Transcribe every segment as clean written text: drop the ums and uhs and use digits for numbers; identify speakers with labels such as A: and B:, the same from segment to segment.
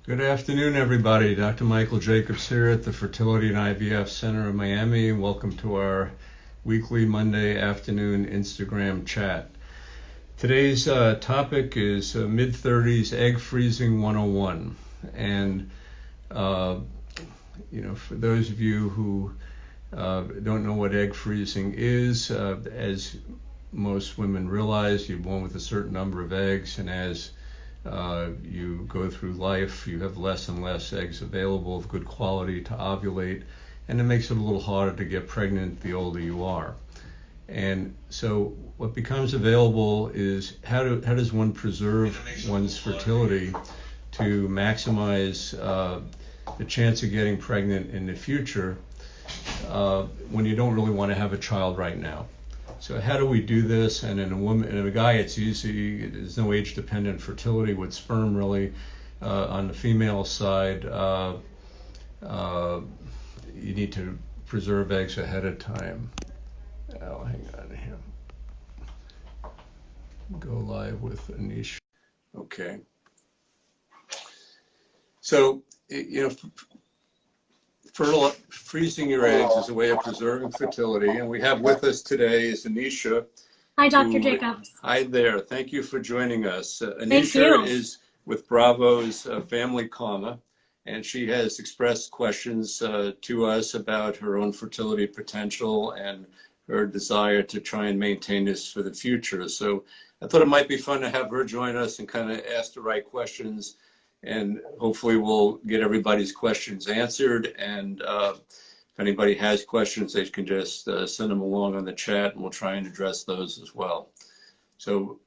A: Good afternoon, everybody. Dr. Michael Jacobs here at the Fertility and IVF Center in Miami. Welcome to our weekly Monday afternoon Instagram chat. Today's topic is mid-30s egg freezing 101. And, for those of you who don't know what egg freezing is, as most women realize, you're born with a certain number of eggs, and as you go through life, you have less and less eggs available of good quality to ovulate, and it makes it a little harder to get pregnant the older you are. And so what becomes available is how does one preserve one's fertility to maximize the chance of getting pregnant in the future when you don't really want to have a child right now. So how do we do this? And in a woman, in a guy, it's easy. There's no age-dependent fertility with sperm, really. On the female side, you need to preserve eggs ahead of time. Oh, hang on here. Go live with Anisha. Okay. So, freezing your eggs is a way of preserving fertility, and we have with us today is Anisha.
B: Hi, Dr. Jacobs.
A: Hi there. Thank you for joining us. Anisha is with Bravo's Family Comma, and she has expressed questions to us about her own fertility potential and her desire to try and maintain this for the future. So I thought it might be fun to have her join us and kind of ask the right questions. And hopefully we'll get everybody's questions answered. And if anybody has questions, they can just send them along on the chat, and we'll try and address those as well. So,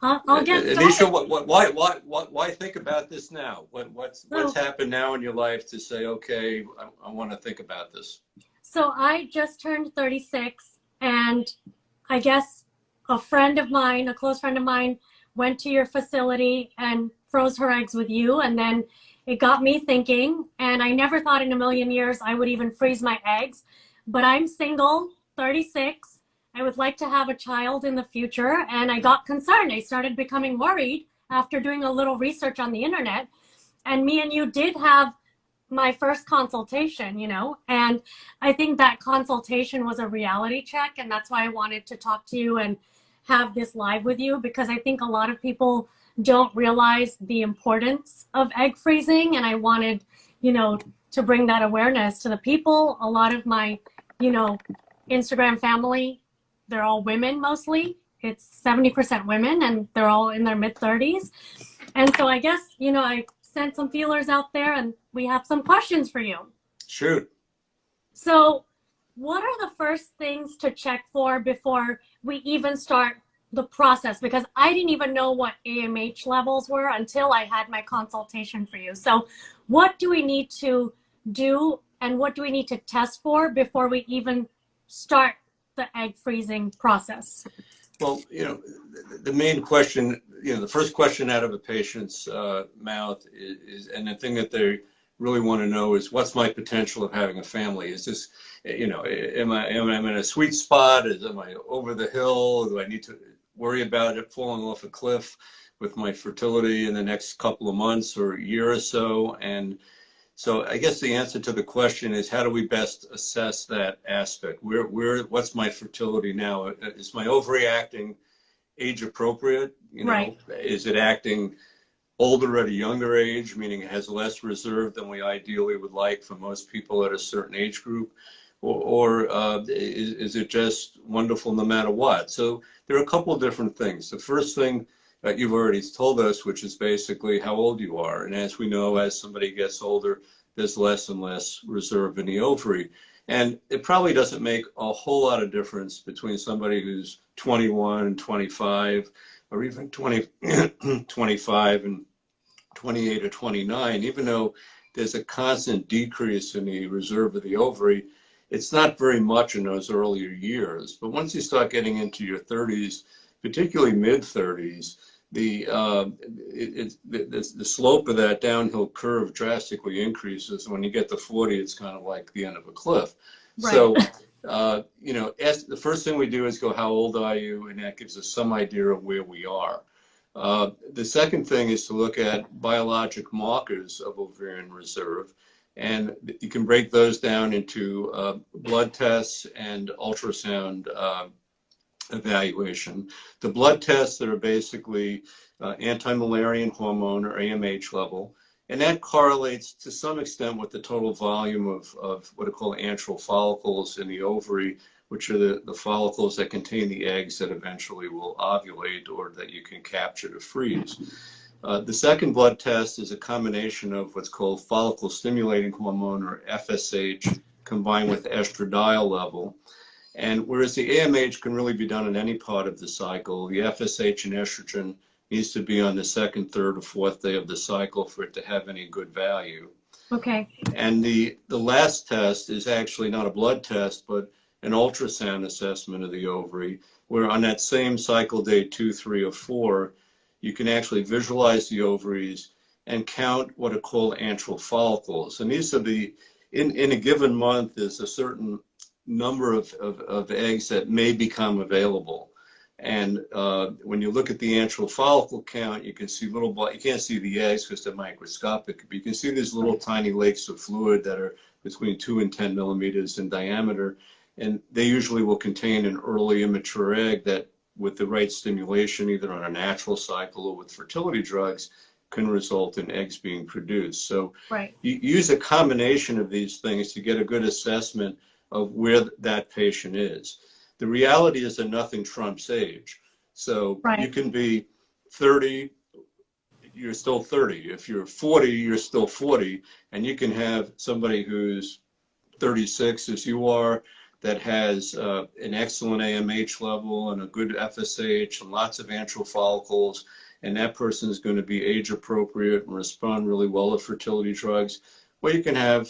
B: I'll get started.
A: Anisha, why think about this now? What's happened now in your life to say, okay, I want to think about this?
B: So I just turned 36, and I guess a friend of mine, a close friend of mine, went to your facility and froze her eggs with you, and then it got me thinking, and I never thought in a million years I would even freeze my eggs, but I'm single, 36. I would like to have a child in the future, and I got concerned. I started becoming worried after doing a little research on the internet, and me and you did have my first consultation, and I think that consultation was a reality check, and that's why I wanted to talk to you and have this live with you, because I think a lot of people don't realize the importance of egg freezing, and I wanted, to bring that awareness to the people. A lot of my, Instagram family, they're all women mostly. It's 70% women, and they're all in their mid-30s. And so I guess, I sent some feelers out there, and we have some questions for you.
A: Shoot.
B: So what are the first things to check for before we even start the process? Because I didn't even know what AMH levels were until I had my consultation for you. So what do we need to do, and what do we need to test for before we even start the egg freezing process?
A: Well, the main question, the first question out of a patient's mouth is, and the thing that they really want to know is, what's my potential of having a family? Is this, am I in a sweet spot? Am I over the hill? Do I need to worry about it falling off a cliff with my fertility in the next couple of months or a year or so? And so I guess the answer to the question is, how do we best assess that aspect? What's my fertility now? Is my ovary acting age appropriate?
B: Right.
A: Is it acting older at a younger age, meaning it has less reserve than we ideally would like for most people at a certain age group? Or is it just wonderful no matter what? So there are a couple of different things. The first thing that you've already told us, which is basically how old you are. And as we know, as somebody gets older, there's less and less reserve in the ovary. And it probably doesn't make a whole lot of difference between somebody who's 21, 25, or even 25 and 28 or 29, even though there's a constant decrease in the reserve of the ovary. It's not very much in those earlier years, but once you start getting into your 30s, particularly mid-30s, the slope of that downhill curve drastically increases. When you get to 40, it's kind of like the end of a cliff. Right. So, the first thing we do is go, how old are you? And that gives us some idea of where we are. The second thing is to look at biologic markers of ovarian reserve. And you can break those down into blood tests and ultrasound evaluation. The blood tests that are basically anti-Müllerian hormone or AMH level, and that correlates to some extent with the total volume of what are called antral follicles in the ovary, which are the follicles that contain the eggs that eventually will ovulate or that you can capture to freeze. The second blood test is a combination of what's called follicle stimulating hormone or FSH combined with estradiol level. And whereas the AMH can really be done in any part of the cycle, the FSH and estrogen needs to be on the second, third, or fourth day of the cycle for it to have any good value.
B: Okay.
A: And the last test is actually not a blood test, but an ultrasound assessment of the ovary, where on that same cycle day 2, 3, or 4, you can actually visualize the ovaries and count what are called antral follicles. And these are in a given month, there's a certain number of eggs that may become available. And when you look at the antral follicle count, you can see you can't see the eggs because they're microscopic, but you can see these little tiny lakes of fluid that are between 2 and 10 millimeters in diameter. And they usually will contain an early immature egg that, with the right stimulation, either on a natural cycle or with fertility drugs, can result in eggs being produced. So you use a combination of these things to get a good assessment of where that patient is. The reality is that nothing trumps age. So you can be 30, you're still 30. If you're 40, you're still 40. And you can have somebody who's 36, as you are, that has an excellent AMH level and a good FSH and lots of antral follicles, and that person is going to be age appropriate and respond really well to fertility drugs. Or you can have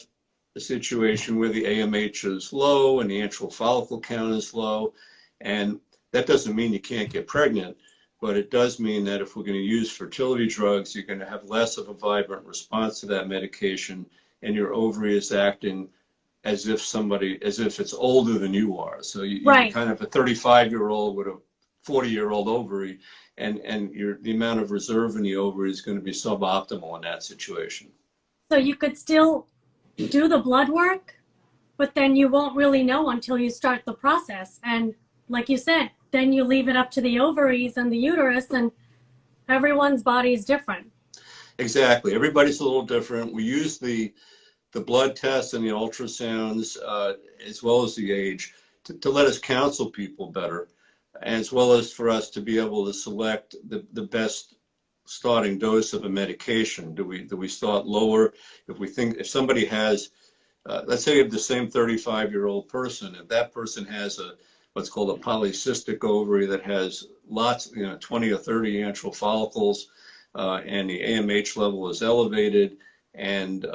A: a situation where the AMH is low and the antral follicle count is low, and that doesn't mean you can't get pregnant, but it does mean that if we're going to use fertility drugs, you're going to have less of a vibrant response to that medication, and your ovary is acting as if it's older than you are. So you're kind of a 35-year-old with a 40-year-old ovary, and the amount of reserve in the ovary is going to be suboptimal in that situation.
B: So you could still do the blood work, but then you won't really know until you start the process. And like you said, then you leave it up to the ovaries and the uterus, and everyone's body is different.
A: Exactly. Everybody's a little different. We use the blood tests and the ultrasounds, as well as the age, to let us counsel people better, as well as for us to be able to select the best starting dose of a medication. Do we start lower? If somebody has, let's say you have the same 35-year-old person, if that person has what's called a polycystic ovary that has lots, 20 or 30 antral follicles, and the AMH level is elevated, and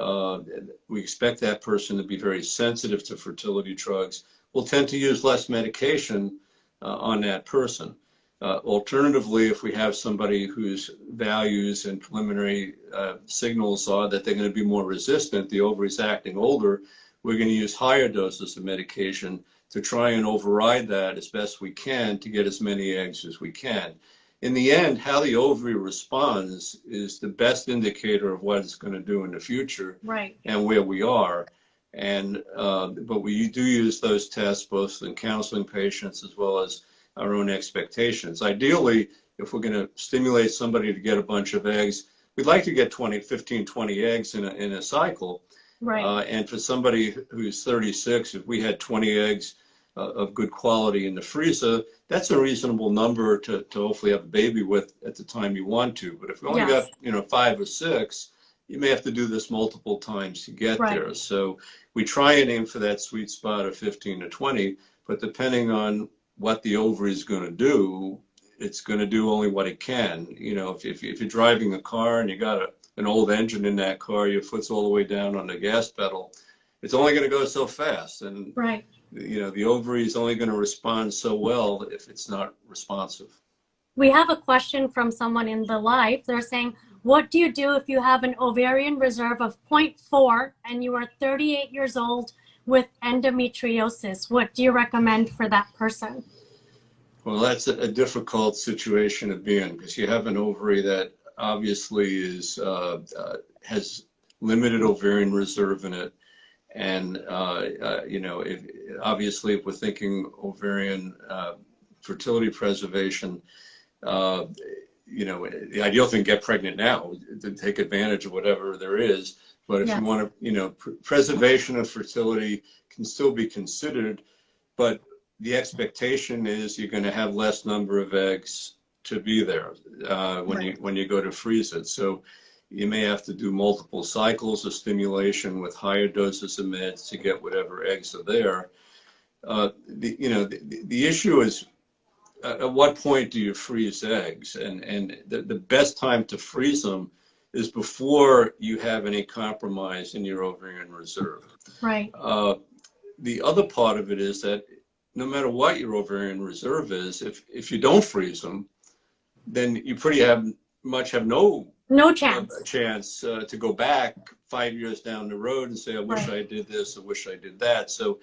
A: we expect that person to be very sensitive to fertility drugs, we'll tend to use less medication on that person. Alternatively, if we have somebody whose values and preliminary signals are that they're going to be more resistant, the ovary is acting older, we're going to use higher doses of medication to try and override that as best we can to get as many eggs as we can. In the end, how the ovary responds is the best indicator of what it's going to do in the future, and where we are. And but we do use those tests both in counseling patients as well as our own expectations. Ideally, if we're going to stimulate somebody to get a bunch of eggs, we'd like to get 15, 20 eggs in a cycle. And for somebody who's 36, if we had 20 eggs of good quality in the freezer, that's a reasonable number to hopefully have a baby with at the time you want to. But if you only got 5 or 6, you may have to do this multiple times to get there. So we try and aim for that sweet spot of 15 to 20, but depending on what the ovary is going to do, it's going to do only what it can. If you're driving a car and you got an old engine in that car, your foot's all the way down on the gas pedal, it's only going to go so fast. And the ovary is only going to respond so well if it's not responsive.
B: We have a question from someone in the live. They're saying, what do you do if you have an ovarian reserve of 0.4 and you are 38 years old with endometriosis? What do you recommend for that person?
A: Well, that's a difficult situation to be in because you have an ovary that obviously has limited ovarian reserve in it. And, obviously, if we're thinking ovarian fertility preservation, uh, the ideal thing, get pregnant now to take advantage of whatever there is. But if you
B: Yes.
A: want to, preservation of fertility can still be considered, but the expectation is you're going to have less number of eggs to be there when you go to freeze it. So you may have to do multiple cycles of stimulation with higher doses of meds to get whatever eggs are there. The issue is at what point do you freeze eggs? And the best time to freeze them is before you have any compromise in your ovarian reserve.
B: Right.
A: The other part of it is that no matter what your ovarian reserve is, if you don't freeze them, then you pretty much have no chance to go back 5 years down the road and say, I wish I did this, I wish I did that. So,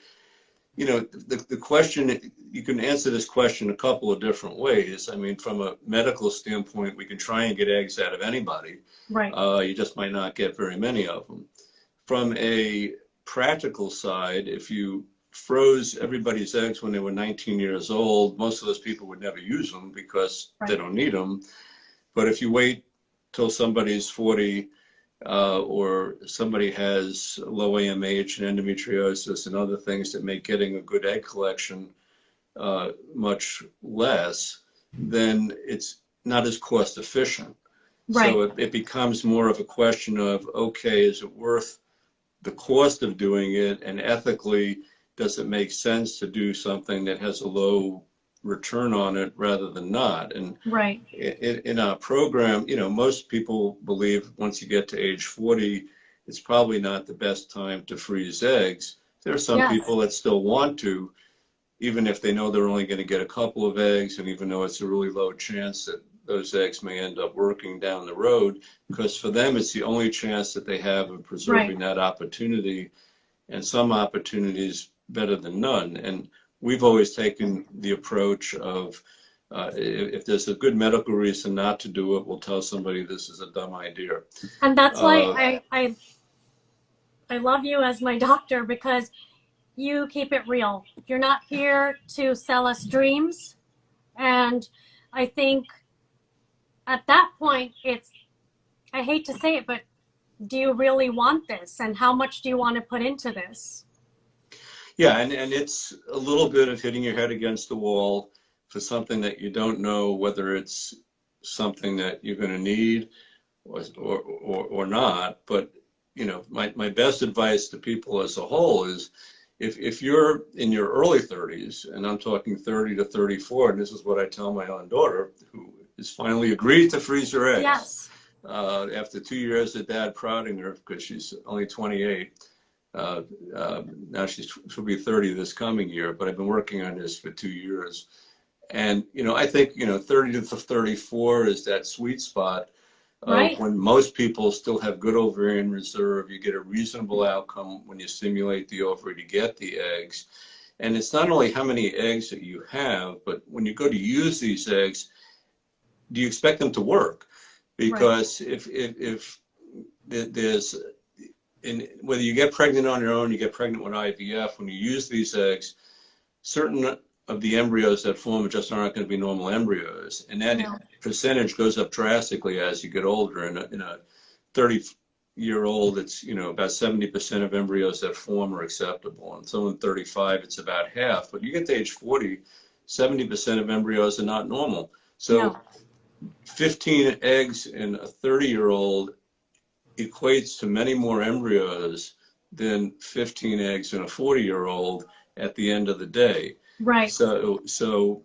A: the question, you can answer this question a couple of different ways. I mean, from a medical standpoint, we can try and get eggs out of anybody.
B: Right.
A: You just might not get very many of them. From a practical side, if you froze everybody's eggs when they were 19 years old, most of those people would never use them because they don't need them. But if you wait till somebody's 40 or somebody has low AMH and endometriosis and other things that make getting a good egg collection much less, then it's not as cost efficient.
B: Right.
A: So it becomes more of a question of, okay, is it worth the cost of doing it, and ethically, does it make sense to do something that has a low return on it rather than not? And in our program, most people believe once you get to age 40, it's probably not the best time to freeze eggs. There are some people that still want to, even if they know they're only going to get a couple of eggs, and even though it's a really low chance that those eggs may end up working down the road, because for them it's the only chance that they have of preserving that opportunity, and some opportunities better than none. And we've always taken the approach of if there's a good medical reason not to do it, we'll tell somebody this is a dumb idea.
B: And that's why I love you as my doctor, because you keep it real. You're not here to sell us dreams. And I think at that point, I hate to say it, but do you really want this? And how much do you want to put into this?
A: Yeah, and it's a little bit of hitting your head against the wall for something that you don't know whether it's something that you're going to need or not. But, my best advice to people as a whole is if you're in your early 30s, and I'm talking 30 to 34, and this is what I tell my own daughter, who has finally agreed to freeze her eggs.
B: Yes.
A: After 2 years of dad prodding her, because she's only 28. Now she'll be 30 this coming year, but I've been working on this for 2 years. And, I think, 30 to 34 is that sweet spot when most people still have good ovarian reserve. You get a reasonable outcome when you stimulate the ovary to get the eggs. And it's not only how many eggs that you have, but when you go to use these eggs, do you expect them to work? Because if there's, whether you get pregnant on your own, you get pregnant with IVF, when you use these eggs, certain of the embryos that form just aren't going to be normal embryos. And that percentage goes up drastically as you get older. In a 30-year-old, it's, about 70% of embryos that form are acceptable. And someone 35, it's about half. But you get to age 40, 70% of embryos are not normal. So 15 eggs in a 30-year-old equates to many more embryos than 15 eggs in a 40-year-old at the end of the day.
B: Right.
A: So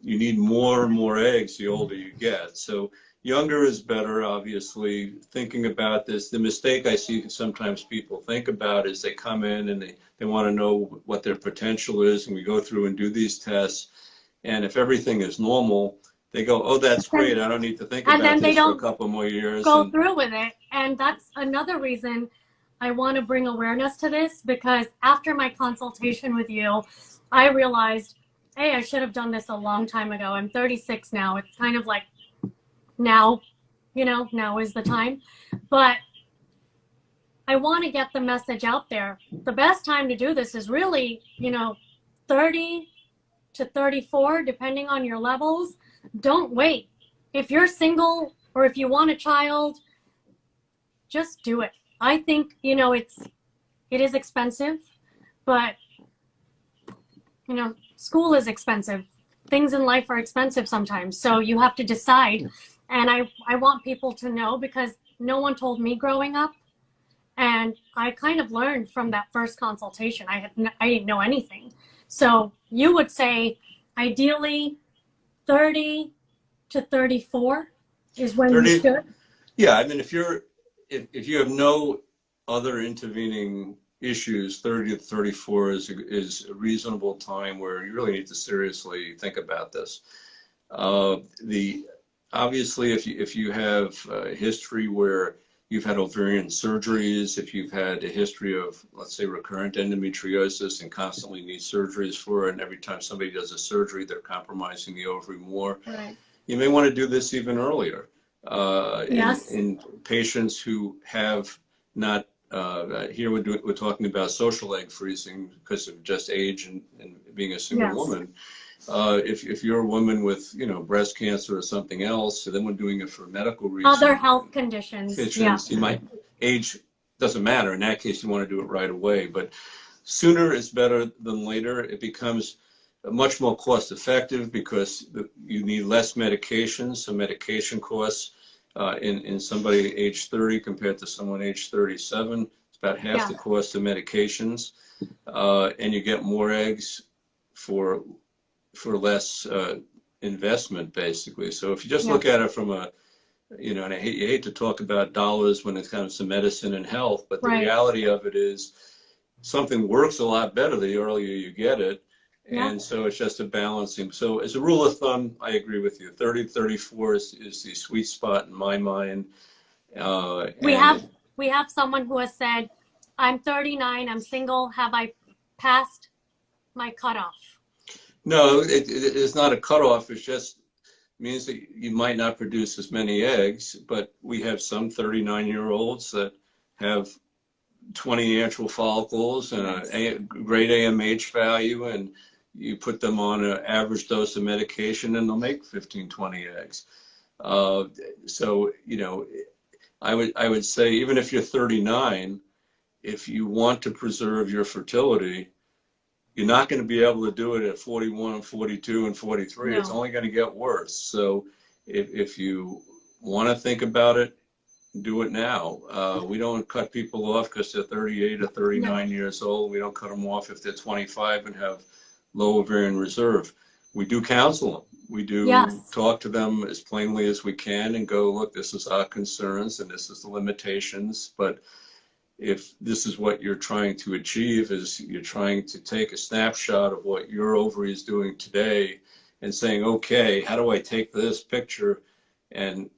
A: you need more and more eggs the older you get. So younger is better, obviously. Thinking about this, the mistake I see sometimes people think about is they come in and they want to know what their potential is, and we go through and do these tests. And if everything is normal, they go, oh, that's great. I don't need to think about this for a couple more years.
B: Go through with it. And that's another reason I want to bring awareness to this, because after my consultation with you, I realized hey, I should have done this a long time ago. I'm 36 now. It's kind of like now, now is the time. But I want to get the message out there. The best time to do this is really, 30 to 34, depending on your levels. Don't wait. If you're single or if you want a child, just do it. I think, it is expensive, but, school is expensive. Things in life are expensive sometimes. So you have to decide. And I want people to know, because no one told me growing up. And I kind of learned from that first consultation. I didn't know anything. So you would say ideally 30 to 34 is when
A: 30,
B: you should?
A: yeah, I mean, if you have no other intervening issues, 30 to 34 is a reasonable time where you really need to seriously think about this. Obviously, if you have a history where you've had ovarian surgeries, if you've had a history of, let's say, recurrent endometriosis and constantly need surgeries for it, and every time somebody does a surgery, they're compromising the ovary more,
B: Right.
A: you may want to do this even earlier.
B: Yes.
A: In patients who have not, here we're talking about social egg freezing because of just age and being a single
B: Yes.
A: woman. If you're a woman with, breast cancer or something else, so then we're doing it for medical reasons.
B: Other health conditions. Yeah.
A: You might, age doesn't matter. In that case, you want to do it right away. But sooner is better than later. It becomes much more cost effective because you need less medications. So medication costs in somebody age 30 compared to someone age 37, it's about half the cost of medications. And you get more eggs for less investment, basically. So if you just look at it from a, and you hate to talk about dollars when it comes to medicine and health, but the reality of it is something works a lot better the earlier you get it. And so it's just a balancing. So as a rule of thumb, I agree with you. 30 to 34 is the sweet spot in my mind.
B: We have someone who has said, I'm 39, I'm single. Have I passed my cutoff?
A: No, it's not a cutoff. It just means that you might not produce as many eggs, but we have some 39-year-olds that have 20 antral follicles and a great AMH value, and you put them on an average dose of medication and they'll make 15, 20 eggs. So, I would say even if you're 39, if you want to preserve your fertility, you're not going to be able to do it at 41 and 42 and 43. No. It's only going to get worse. So if you want to think about it, do it now. We don't cut people off because they're 38 or 39 years old. We don't cut them off if they're 25 and have low ovarian reserve. We do counsel them. We do talk to them as plainly as we can and go, look, this is our concerns and this is the limitations. But if this is what you're trying to achieve, is you're trying to take a snapshot of what your ovary is doing today and saying, okay, how do I take this picture and,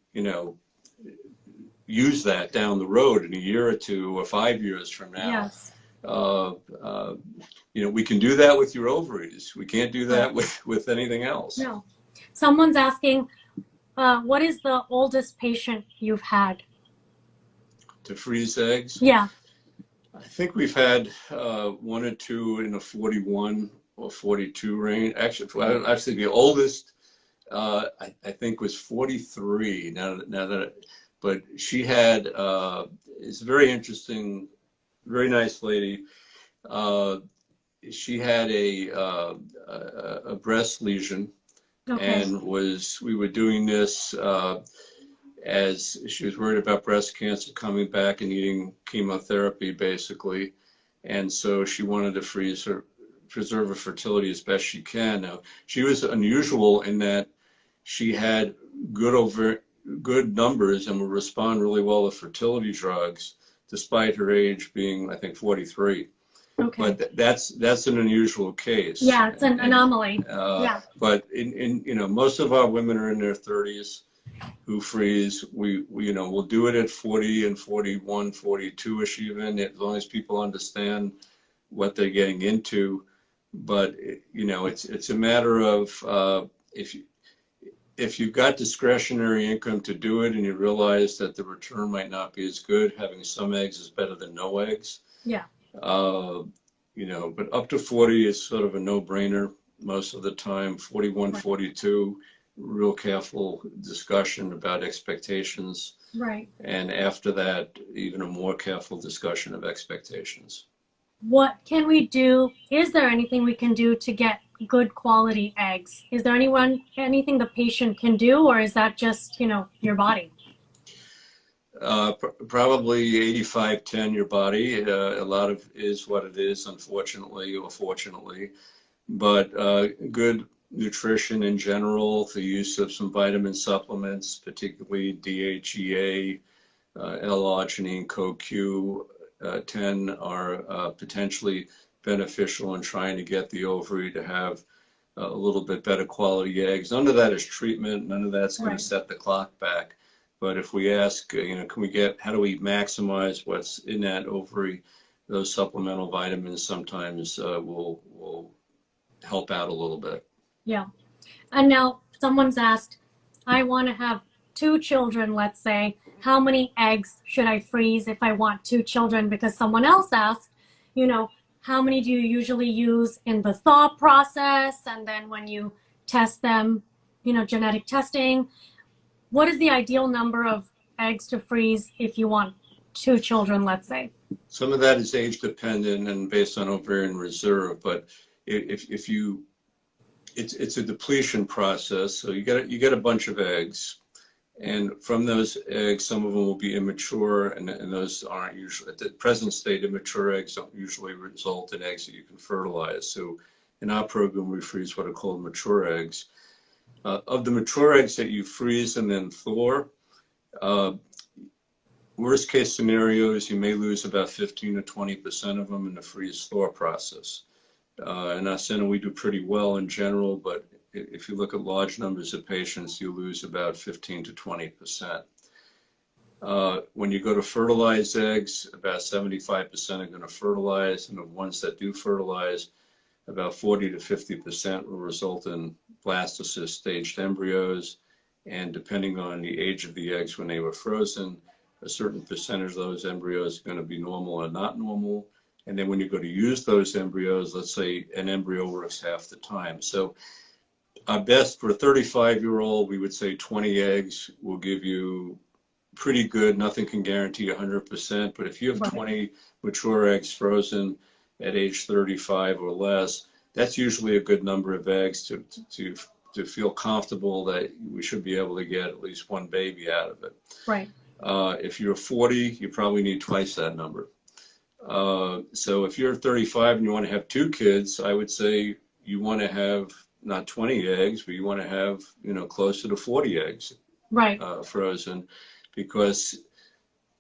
A: use that down the road in a year or 2 or 5 years from now? We can do that with your ovaries. We can't do that with anything else.
B: No. Someone's asking, what is the oldest patient you've had?
A: To freeze eggs?
B: Yeah.
A: I think we've had 1 or 2 in the 41 or 42 range. Actually, the oldest I think was 43. But she had it's a very interesting, very nice lady. She had a breast lesion, and we were doing this as she was worried about breast cancer coming back and needing chemotherapy, basically. And so she wanted to preserve her fertility as best she can. Now, she was unusual in that she had good numbers and would respond really well to fertility drugs, despite her age being, I think, 43. Okay. But that's an unusual case.
B: Yeah, it's an anomaly.
A: But most of our women are in their 30s who freeze. We'll do it at 40 and 41, 42-ish even, as long as people understand what they're getting into. but you know, it's a matter of if you've got discretionary income to do it and you realize that the return might not be as good, having some eggs is better than no eggs.
B: Yeah.
A: You know, but up to 40 is sort of a no-brainer most of the time. 41,
B: Right.
A: 42, real careful discussion about expectations.
B: Right.
A: And after that, even a more careful discussion of expectations.
B: What can we do? Is there anything we can do to get good quality eggs? Is there anything the patient can do, or is that just, you know, your body?
A: Probably 85-10 your body. A lot of is what it is, unfortunately or fortunately. But good nutrition in general, the use of some vitamin supplements, particularly DHEA, L-arginine, CoQ10 are potentially beneficial in trying to get the ovary to have a little bit better quality eggs. None of that is treatment. None of that's going to set the clock back. But if we ask, you know, how do we maximize what's in that ovary? Those supplemental vitamins sometimes will help out a little bit.
B: Yeah. And now someone's asked, I want to have 2 children, let's say. How many eggs should I freeze if I want 2 children? Because someone else asked, you know, how many do you usually use in the thaw process? And then when you test them, you know, genetic testing, what is the ideal number of eggs to freeze if you want 2 children, let's say?
A: Some of that is age dependent and based on ovarian reserve, but if you, it's a depletion process. So you get a bunch of eggs, and from those eggs, some of them will be immature, and those aren't usually, at the present state, immature eggs don't usually result in eggs that you can fertilize. So in our program, we freeze what are called mature eggs. Of the mature eggs that you freeze and then thaw, worst case scenarios, you may lose about 15 to 20% of them in the freeze thaw process. In our center, we do pretty well in general, but if you look at large numbers of patients, you lose about 15 to 20%. When you go to fertilize eggs, about 75% are going to fertilize, and the ones that do fertilize, about 40 to 50% will result in blastocyst staged embryos, and depending on the age of the eggs when they were frozen, a certain percentage of those embryos are going to be normal or not normal. And then when you go to use those embryos, let's say an embryo works half the time. So our best for a 35-year-old, we would say 20 eggs will give you pretty good. Nothing can guarantee 100%, but if you have 20 mature eggs frozen at age 35 or less, that's usually a good number of eggs to feel comfortable that we should be able to get at least one baby out of it.
B: Right.
A: If you're 40, you probably need twice that number. So if you're 35 and you want to have 2 kids, I would say you want to have not 20 eggs, but you want to have, you know, closer to 40 eggs frozen, because,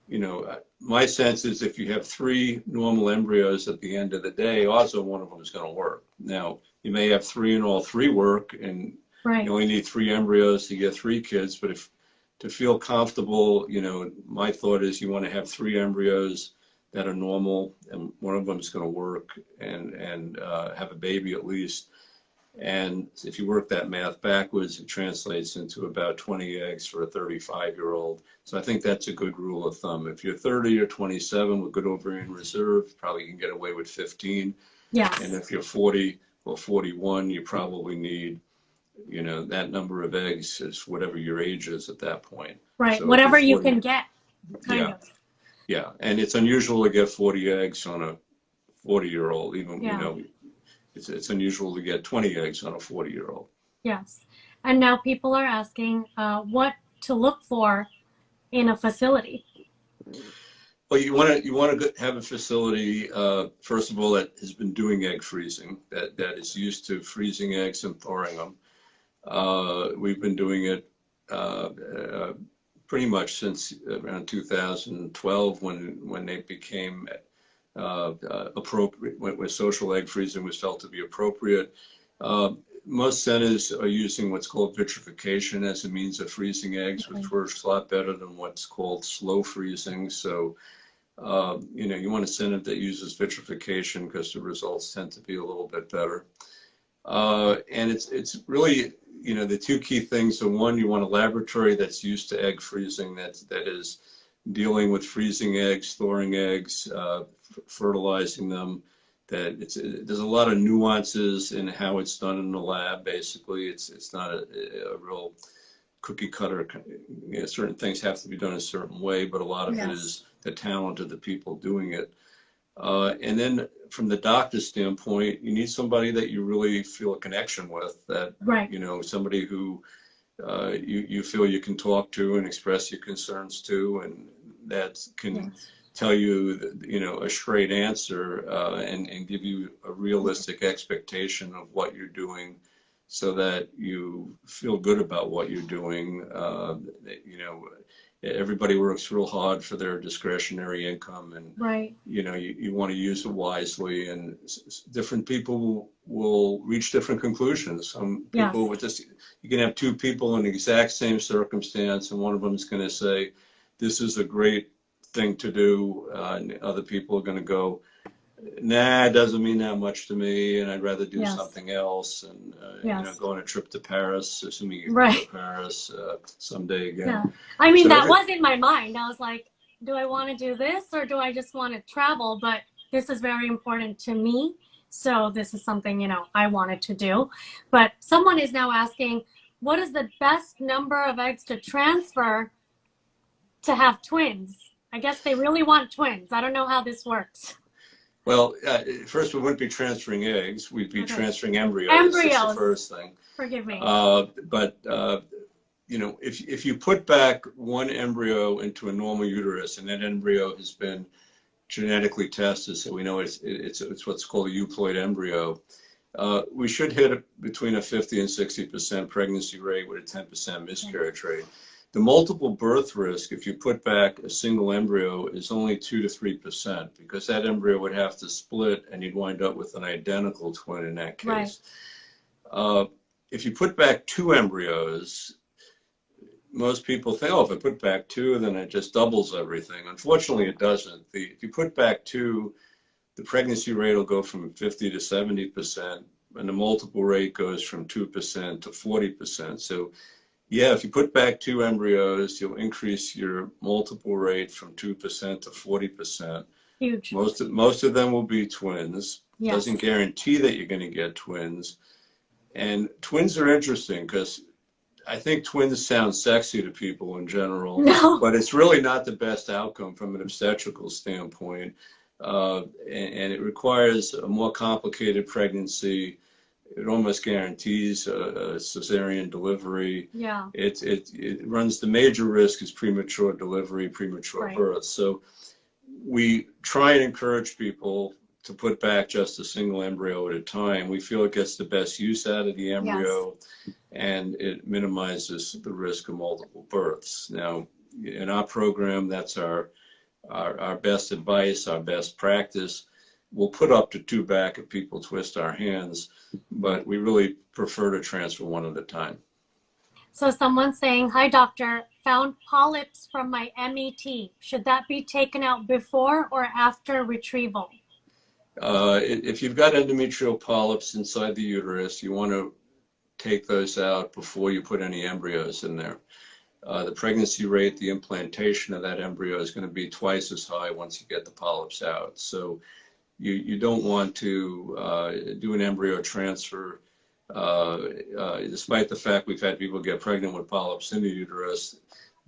A: you know, my sense is if you have 3 normal embryos at the end of the day, also one of them is going to work. Now, you may have 3 and all 3 work, and you only need 3 embryos to get 3 kids, but if to feel comfortable, you know, my thought is you want to have 3 embryos that are normal, and one of them is going to work and have a baby at least. And if you work that math backwards, it translates into about 20 eggs for a 35-year-old. So I think that's a good rule of thumb. If you're 30 or 27 with good ovarian reserve, probably can get away with 15.
B: Yes.
A: And if you're 40 or 41, you probably need, you know, that number of eggs is whatever your age is at that point.
B: Right.
A: So
B: whatever you can get, kind of.
A: Yeah. And it's unusual to get 40 eggs on a 40-year-old, even, you know, it's unusual to get 20 eggs on a 40-year-old.
B: Yes. And now people are asking what to look for in a facility.
A: Well, you want to have a facility, first of all, that has been doing egg freezing, that is used to freezing eggs and thawing them. We've been doing it pretty much since around 2012 when they became appropriate, when social egg freezing was felt to be appropriate. Most centers are using what's called vitrification as a means of freezing eggs, which works a lot better than what's called slow freezing. So You want a center that uses vitrification because the results tend to be a little bit better. And it's really, the two key things. So one, you want a laboratory that's used to egg freezing, that is dealing with freezing eggs, storing eggs, fertilizing them. There's a lot of nuances in how it's done in the lab. Basically, it's not a real cookie cutter. Certain things have to be done a certain way, but a lot of it is the talent of the people doing it. And then from the doctor's standpoint, you need somebody that you really feel a connection with, that, somebody who you feel you can talk to and express your concerns to, and that can tell you, a straight answer, and give you a realistic expectation of what you're doing, so that you feel good about what you're doing. Everybody works real hard for their discretionary income, and you want to use it wisely, and different people will reach different conclusions. Some people would you can have two people in the exact same circumstance, and one of them is going to say, this is a great thing to do, and other people are going to go, nah, it doesn't mean that much to me, and I'd rather do something else, and go on a trip to Paris, assuming you can go to Paris someday again.
B: Yeah. I mean, that was in my mind. I was like, do I want to do this, or do I just want to travel? But this is very important to me, so this is something, I wanted to do. But someone is now asking, what is the best number of eggs to transfer to have twins? I guess they really want twins. I don't know how this works.
A: Well, first, we wouldn't be transferring eggs. We'd be transferring embryos. That's the first thing.
B: Forgive me.
A: But if you put back one embryo into a normal uterus, and that embryo has been genetically tested, so we know it's what's called a euploid embryo, we should hit between a 50 and 60% pregnancy rate with a 10% miscarriage rate. The multiple birth risk, if you put back a single embryo, is only 2 to 3%, because that embryo would have to split, and you'd wind up with an identical twin in that case. If you put back two embryos, most people think, if I put back two, then it just doubles everything. Unfortunately, it doesn't. If you put back two, the pregnancy rate will go from 50 to 70%, and the multiple rate goes from 2% to 40%. So if you put back two embryos, you'll increase your multiple rate from 2% to 40%.
B: Huge.
A: Most of them will be twins. Doesn't guarantee that you're going to get twins. And twins are interesting because I think twins sound sexy to people in general, but it's really not the best outcome from an obstetrical standpoint. And it requires a more complicated pregnancy. It almost guarantees a cesarean delivery. It runs the major risk is premature delivery, premature birth. So we try and encourage people to put back just a single embryo at a time. We feel it gets the best use out of the embryo, and it minimizes the risk of multiple births. Now, in our program, that's our best advice, our best practice. We'll put up to two back if people twist our hands, but we really prefer to transfer one at a time.
B: So someone's saying, hi, doctor, found polyps from my MET. Should that be taken out before or after retrieval?
A: If you've got endometrial polyps inside the uterus, you want to take those out before you put any embryos in there. The pregnancy rate, the implantation of that embryo is going to be twice as high once you get the polyps out. So you don't want to do an embryo transfer, despite the fact we've had people get pregnant with polyps in the uterus.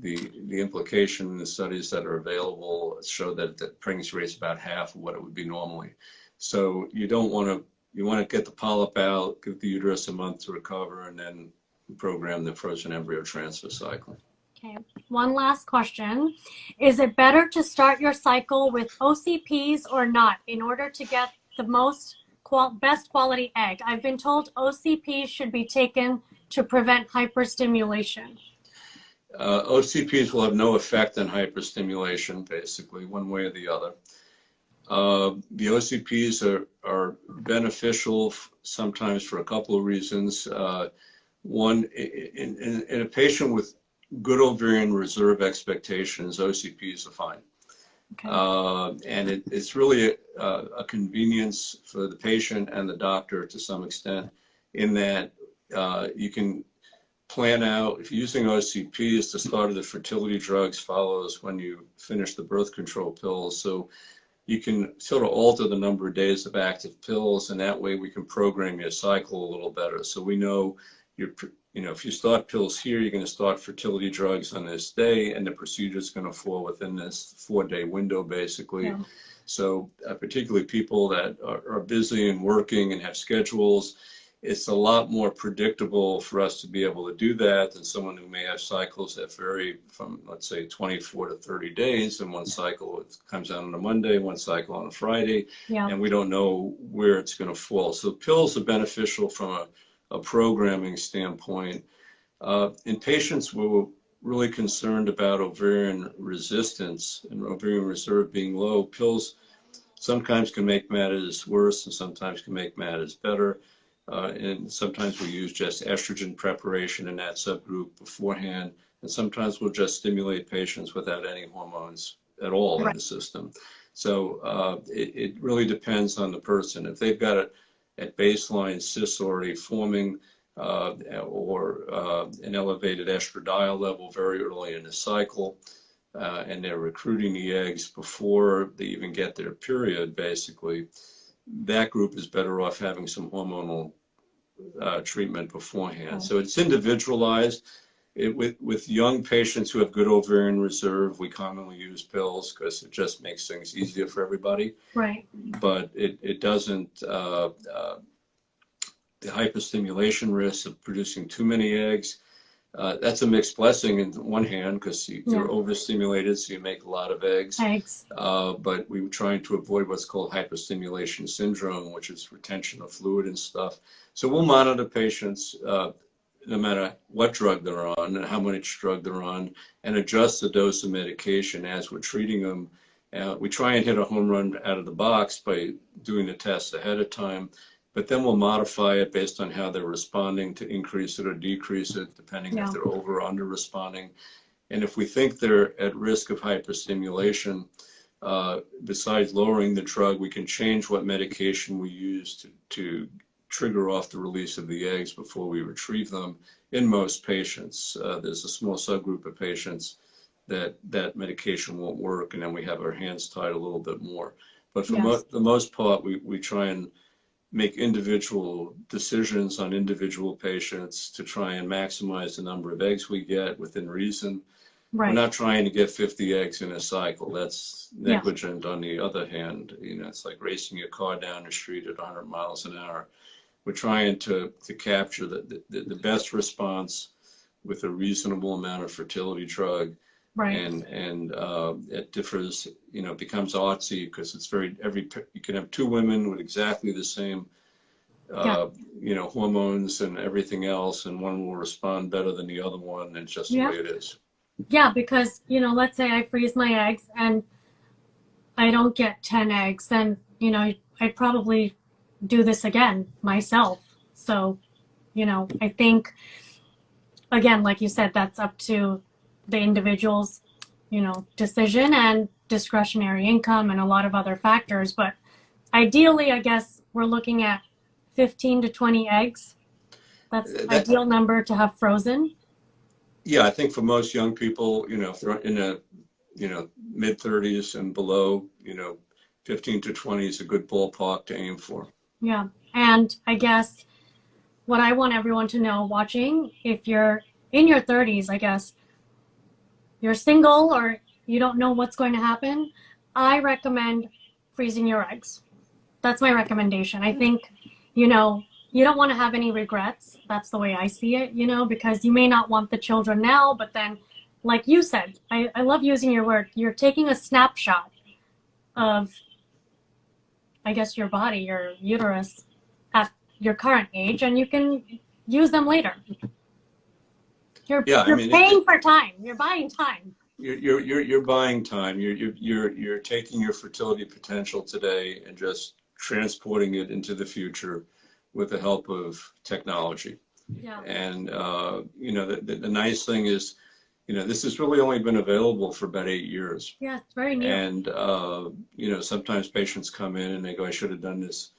A: The implication in the studies that are available show that the pregnancy rate is about half of what it would be normally. So you want to get the polyp out, give the uterus a month to recover, and then program the frozen embryo transfer cycle.
B: Okay, one last question. Is it better to start your cycle with OCPs or not in order to get the best quality egg? I've been told OCPs should be taken to prevent hyperstimulation.
A: OCPs will have no effect on hyperstimulation, basically, one way or the other. The OCPs are beneficial sometimes for a couple of reasons. One, in a patient with good ovarian reserve expectations, OCPs are fine.
B: Okay.
A: And it's really a convenience for the patient and the doctor to some extent, in that you can plan out, if you're using OCPs, the start of the fertility drugs follows when you finish the birth control pills. So you can sort of alter the number of days of active pills, and that way we can program your cycle a little better. So we know if you start pills here, you're going to start fertility drugs on this day, and the procedure is going to fall within this 4-day window, basically.
B: Yeah.
A: So particularly people that are busy and working and have schedules, it's a lot more predictable for us to be able to do that than someone who may have cycles that vary from, let's say, 24 to 30 days. And one cycle it comes out on a Monday, one cycle on a Friday,
B: Yeah.
A: and we don't know where it's going to fall. So pills are beneficial from a programming standpoint. In patients who are really concerned about ovarian resistance and ovarian reserve being low, pills sometimes can make matters worse and sometimes can make matters better. And sometimes we use just estrogen preparation in that subgroup beforehand, and sometimes we'll just stimulate patients without any hormones at all in the system. So it really depends on the person. If they've got at baseline cysts already forming or an elevated estradiol level very early in the cycle, and they're recruiting the eggs before they even get their period, basically, that group is better off having some hormonal treatment beforehand. So it's individualized. With young patients who have good ovarian reserve, we commonly use pills because it just makes things easier for everybody.
B: Right.
A: But it doesn't, the hyperstimulation risk of producing too many eggs, that's a mixed blessing in one hand because you're overstimulated, so you make a lot of eggs. But we were trying to avoid what's called hyperstimulation syndrome, which is retention of fluid and stuff. So we'll monitor patients no matter what drug they're on and how much drug they're on, and adjust the dose of medication as we're treating them. We try and hit a home run out of the box by doing the tests ahead of time, but then we'll modify it based on how they're responding to increase it or decrease it, depending if they're over or under responding. And if we think they're at risk of hyperstimulation, besides lowering the drug, we can change what medication we use to trigger off the release of the eggs before we retrieve them. In most patients, there's a small subgroup of patients that medication won't work, and then we have our hands tied a little bit more. But for the most part, we try and make individual decisions on individual patients to try and maximize the number of eggs we get within reason. We're not trying to get 50 eggs in a cycle. That's negligent. On the other hand, it's like racing your car down the street at 100 miles an hour. We're trying to capture the best response with a reasonable amount of fertility drug. And it differs, becomes artsy because it's you can have two women with exactly the same, hormones and everything else, and one will respond better than the other one, and it's just the way it is.
B: Yeah, because, let's say I freeze my eggs and I don't get 10 eggs, then, I'd probably do this again myself. So, I think, again, like you said, that's up to the individual's, decision and discretionary income and a lot of other factors. But ideally, I guess we're looking at 15 to 20 eggs. That's the ideal number to have frozen.
A: Yeah, I think for most young people, if they're in a, mid-30s and below, 15 to 20 is a good ballpark to aim for.
B: Yeah. And I guess what I want everyone to know watching, if you're in your 30s, I guess, you're single or you don't know what's going to happen, I recommend freezing your eggs. That's my recommendation. I think, you don't want to have any regrets. That's the way I see it, because you may not want the children now, but then, like you said, I love using your word, you're taking a snapshot of, I guess, your body, your uterus at your current age, and you can use them later. You're paying for time. You're buying time.
A: You're buying time. You're taking your fertility potential today and just transporting it into the future with the help of technology. And the nice thing is, this has really only been available for about 8 years.
B: Yeah, it's very new.
A: And, sometimes patients come in and they go, I should have done this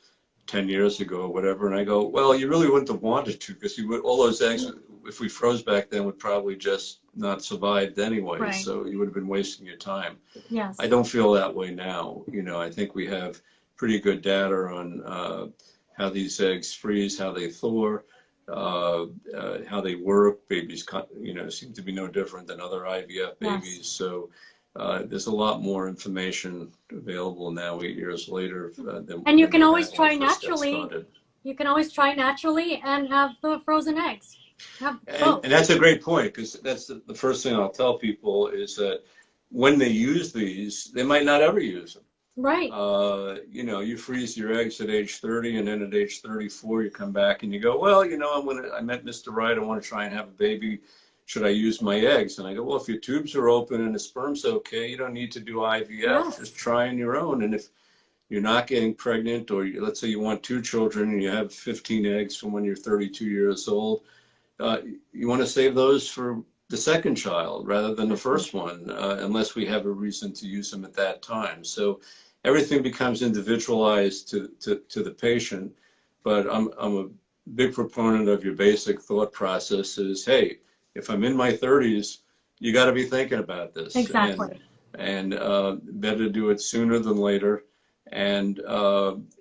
A: 10 years ago or whatever. And I go, well, you really wouldn't have wanted to, because all those eggs, if we froze back then, would probably just not survived anyway.
B: Right.
A: So you would have been wasting your time.
B: Yes.
A: I don't feel that way now. I think we have pretty good data on how these eggs freeze, how they thaw, how they work. Babies, seem to be no different than other IVF babies.
B: Yes.
A: So there's a lot more information available now, 8 years later.
B: And you can always try naturally. You can always try naturally and have the frozen eggs.
A: And that's a great point, because that's the first thing I'll tell people is that when they use these, they might not ever use them.
B: Right.
A: You freeze your eggs at age 30, and then at age 34, you come back and you go, well, I met Mr. Right. I want to try and have a baby. Should I use my eggs? And I go, well, if your tubes are open and the sperm's okay, you don't need to do IVF.
B: Yes.
A: Just try on your own. And if you're not getting pregnant, or let's say you want 2 children and you have 15 eggs from when you're 32 years old, you want to save those for the second child rather than the first one, unless we have a reason to use them at that time. So everything becomes individualized to the patient. But I'm a big proponent of your basic thought process is, hey, if I'm in my 30s, you got to be thinking about this.
B: Exactly.
A: And better do it sooner than later. And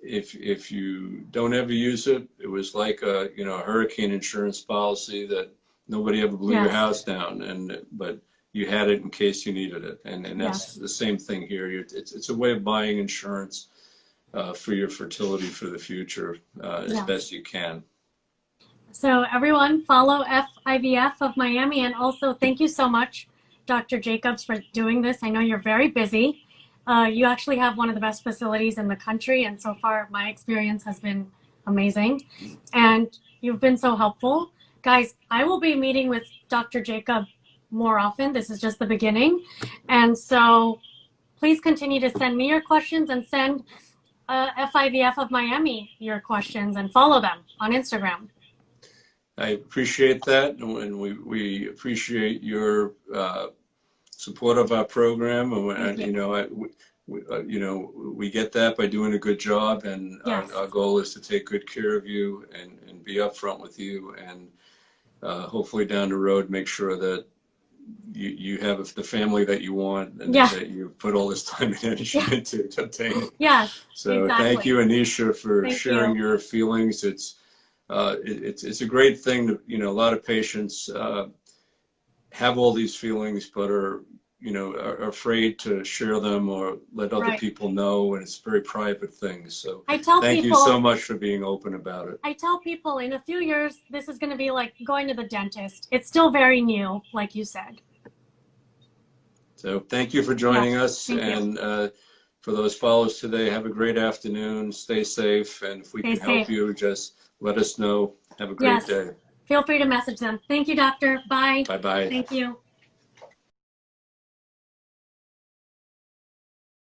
A: if you don't ever use it, it was like a hurricane insurance policy that nobody ever blew your house down, but you had it in case you needed it. And that's the same thing here. It's a way of buying insurance for your fertility for the future as best you can.
B: So everyone, follow FIVF of Miami, and also thank you so much, Dr. Jacobs, for doing this. I know you're very busy. You actually have one of the best facilities in the country, and so far my experience has been amazing. And you've been so helpful. Guys, I will be meeting with Dr. Jacob more often. This is just the beginning. And so please continue to send me your questions, and send FIVF of Miami your questions, and follow them on Instagram.
A: I appreciate that, and we appreciate your support of our program, and we get that by doing a good job, and our goal is to take good care of you and be upfront with you, and hopefully down the road make sure that you have the family that you want, and that you put all this time and energy into to obtain it.
B: Yes.
A: So
B: exactly.
A: Thank you, Anisha, for sharing your feelings. It's a great thing that, a lot of patients have all these feelings, but are afraid to share them or let other people know, and it's very private things. So thank you so much for being open about it.
B: I tell people in a few years, this is going to be like going to the dentist. It's still very new, like you said.
A: So thank you for joining us. And for those followers today, have a great afternoon. Stay safe. And if we can help you, just let us know. Have a great day.
B: Feel free to message them. Thank you, doctor. Bye.
A: Bye-bye.
B: Thank you.